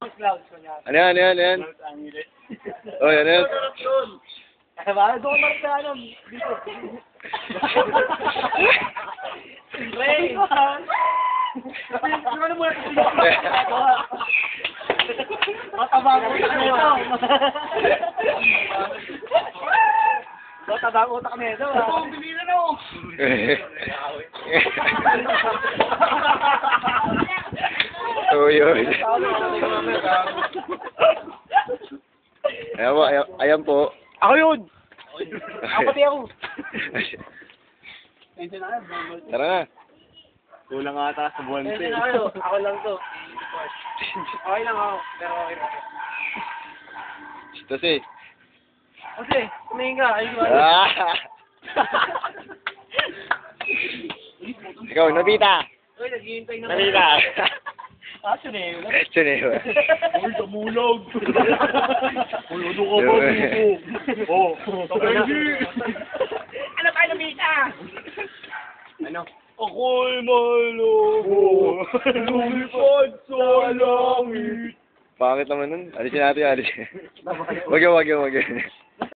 Ano yan, ano yan, ano yan? Oh, ano yan? Kaya ba? Doon ka sa ano, dito. Ray! Ano mo na ito? Matabang utak na ito. Matabang utak na ito. Ito, bilhin na no. Oo, yun. Ayan po. Ako yun! Ako pati ako. Tara na. Kulang ata sa buwan Hindi na kayo. Ako lang to. Okay lang ako. Pero okay na. Ito si. Kasi, tumingin ka. Ayun ba? Ah! Ikaw, Nobita. Uy, naghihintay na. Nobita. Action eh. Action eh. Uy, kamulog! Uy, ano ka ba? Oh, kapagi! Ano tayo nabita? Ano? Ako'y maloko, lumipad sa langit. Pangit naman nun. Alisin natin, alisin. Wag yun, wag yun, wag yun.